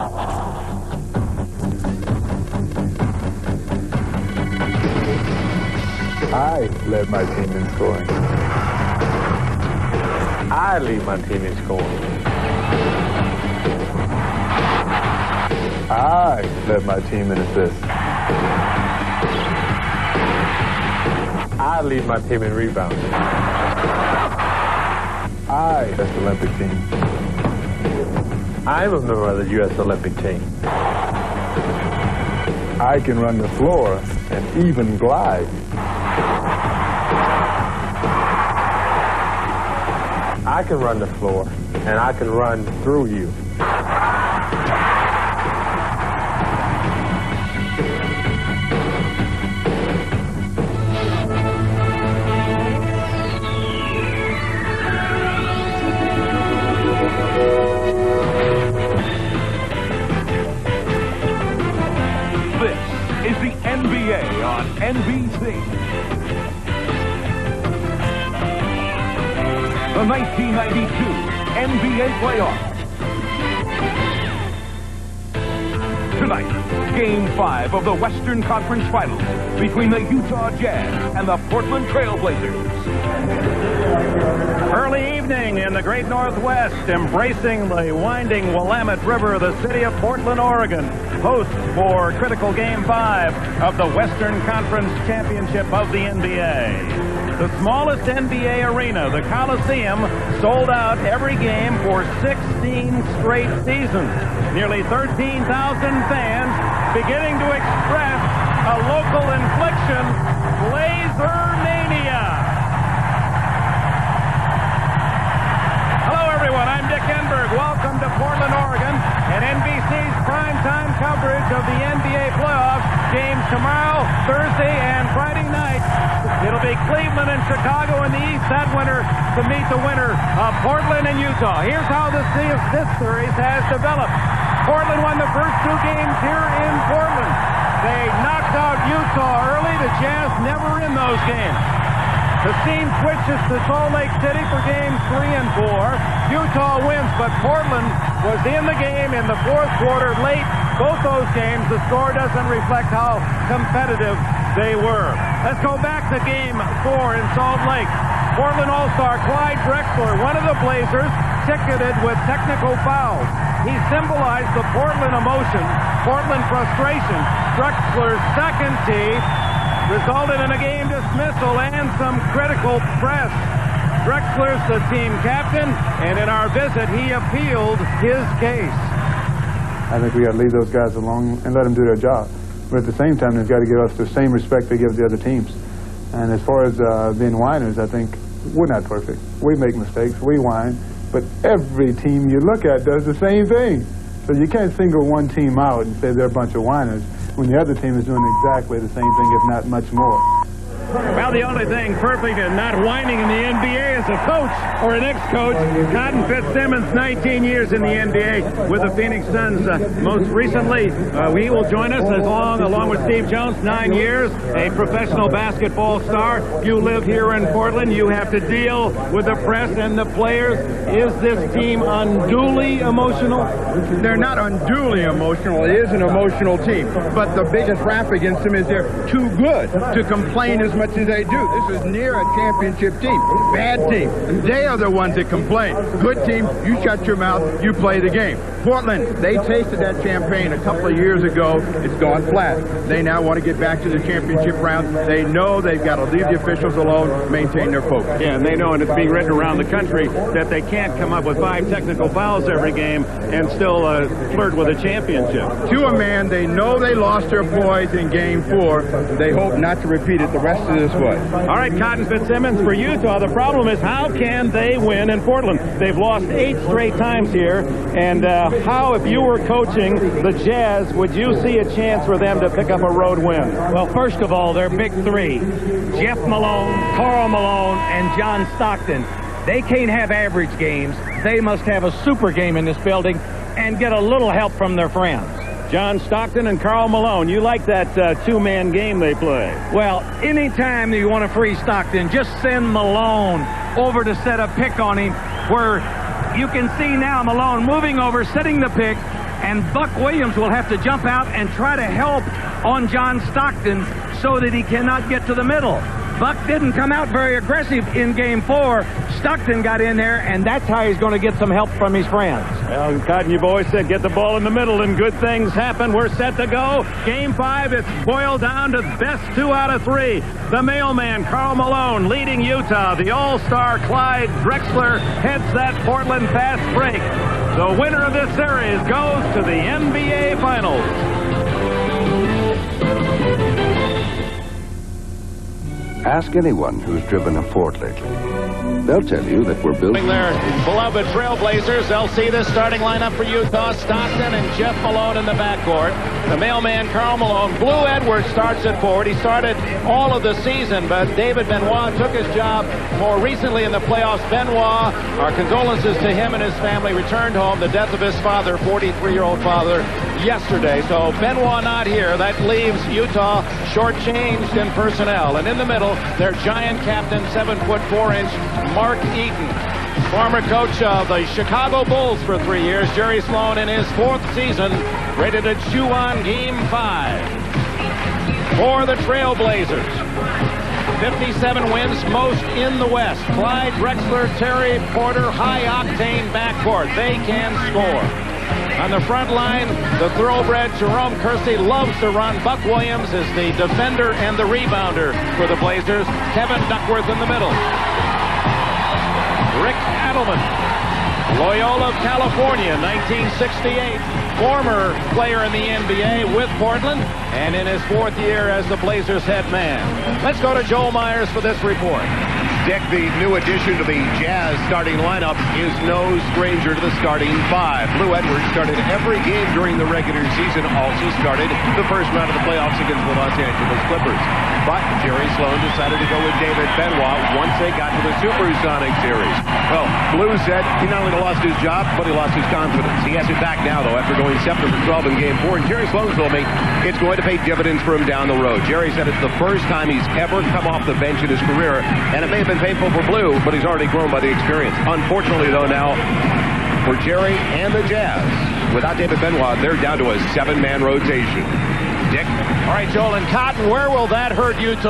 I led my team in scoring. I lead my team in scoring. I led my team in assists. I lead my team in rebounding. I led the Olympic team. I am a member of the U.S. Olympic team. I can run the floor and even glide. I can run the floor, and I can run through you. This is the NBA on NBC. The 1992 NBA playoffs. Tonight, Game 5 of the Western Conference Finals between the Utah Jazz and the Portland Trail Blazers. Early evening in the great Northwest, embracing the winding Willamette River, the city of Portland, Oregon, host for critical Game 5 of the Western Conference Championship of the NBA. The smallest NBA arena, the Coliseum, sold out every game for 16 straight seasons. Nearly 13,000 fans beginning to express a local infliction, Blazer Mania. Hello, everyone. I'm Dick Enberg. Welcome to Portland, Oregon, and NBC's primetime coverage of the NBA playoffs. Games tomorrow, Thursday, and Friday night. It'll be Cleveland and Chicago in the East that winter to meet the winner of Portland and Utah. Here's how this series has developed. Portland won the first two games here in Portland. They knocked out Utah early. The Jazz never in those games. The scene switches to Salt Lake City for games 3 and 4. Utah wins, but Portland was in the game in the fourth quarter late. Both those games, the score doesn't reflect how competitive they were. Let's go back to Game 4 in Salt Lake. Portland All-Star Clyde Drexler, one of the Blazers, ticketed with technical fouls. He symbolized the Portland emotion, Portland frustration. Drexler's second tee resulted in a game dismissal and some critical press. Drexler's the team captain, and in our visit, he appealed his case. I think we got to leave those guys alone and let them do their job. But at the same time, they've got to give us the same respect they give the other teams. And as far as being whiners, I think we're not perfect. We make mistakes. We whine. But every team you look at does the same thing. So you can't single one team out and say they're a bunch of whiners when the other team is doing exactly the same thing, if not much more. Well, the only thing perfect and not whining in the NBA is a coach or an ex-coach. Cotton Fitzsimmons, 19 years in the NBA with the Phoenix Suns. Most recently, he will join us along with Steve Jones, 9 years, a professional basketball star. You live here in Portland. You have to deal with the press and the players. Is this team unduly emotional? They're not unduly emotional. It is an emotional team. But the biggest rap against them is they're too good to complain as much as they do. This is near a championship team. Bad team. They are the ones that complain. Good team, you shut your mouth, you play the game. Portland, they tasted that champagne a couple of years ago. It's gone flat. They now want to get back to the championship round. They know they've got to leave the officials alone, maintain their focus. Yeah, and they know, and it's being written around the country, that they can't come up with 5 technical fouls every game and still flirt with a championship. To a man, they know they lost their poise in Game 4. They hope not to repeat it the rest of this way. All right, Cotton Fitzsimmons, for Utah, the problem is how can they win in Portland? They've lost 8 straight times here, and how, if you were coaching the Jazz, would you see a chance for them to pick up a road win? Well, first of all, their big three, Jeff Malone, Karl Malone, and John Stockton. They can't have average games. They must have a super game in this building and get a little help from their friends. John Stockton and Karl Malone. You like that two-man game they play? Well, anytime you want to free Stockton, just send Malone over to set a pick on him, where you can see now Malone moving over, setting the pick, and Buck Williams will have to jump out and try to help on John Stockton so that he cannot get to the middle. Buck didn't come out very aggressive in Game 4. Stockton got in there, and that's how he's going to get some help from his friends. Well, Cotton, you boys said get the ball in the middle and good things happen. We're set to go. Game 5, it's boiled down to best 2 out of 3. The mailman, Karl Malone, leading Utah. The all-star Clyde Drexler heads that Portland fast break. The winner of this series goes to the NBA Finals. Ask anyone who's driven a Ford lately. They'll tell you that we're building their beloved Trailblazers. They'll see this starting lineup for Utah. Stockton and Jeff Malone in the backcourt. The mailman, Karl Malone. Blue Edwards starts at forward. He started all of the season, but David Benoit took his job more recently in the playoffs. Benoit, our condolences to him and his family, returned home. The death of his father, 43-year-old father, yesterday. So Benoit not here. That leaves Utah shortchanged in personnel. And in the middle, their giant captain, 7'4" Mark Eaton, former coach of the Chicago Bulls for 3 years. Jerry Sloan in his 4th season, ready to chew on Game 5 for the Trailblazers. 57 wins, most in the West. Clyde Drexler, Terry Porter, high-octane backcourt. They can score. On the front line, the thoroughbred Jerome Kersey loves to run. Buck Williams is the defender and the rebounder for the Blazers. Kevin Duckworth in the middle. Rick Adelman, Loyola of California, 1968. Former player in the NBA with Portland, and in his 4th year as the Blazers head man. Let's go to Joel Myers for this report. Dick, the new addition to the Jazz starting lineup, is no stranger to the starting 5. Blue Edwards started every game during the regular season, also started the first round of the playoffs against the Los Angeles Clippers. But Jerry Sloan decided to go with David Benoit once they got to the Supersonic series. Well, Blue said he not only lost his job, but he lost his confidence. He has it back now, though, after going 7-for-12 in Game 4. And Jerry Sloan told me it's going to pay dividends for him down the road. Jerry said it's the first time he's ever come off the bench in his career, and it may have been painful for Blue, but he's already grown by the experience. Unfortunately, though, now for Jerry and the Jazz, without David Benoit, they're down to a 7-man rotation. Dick? All right, Joel and Cotton, where will that hurt Utah?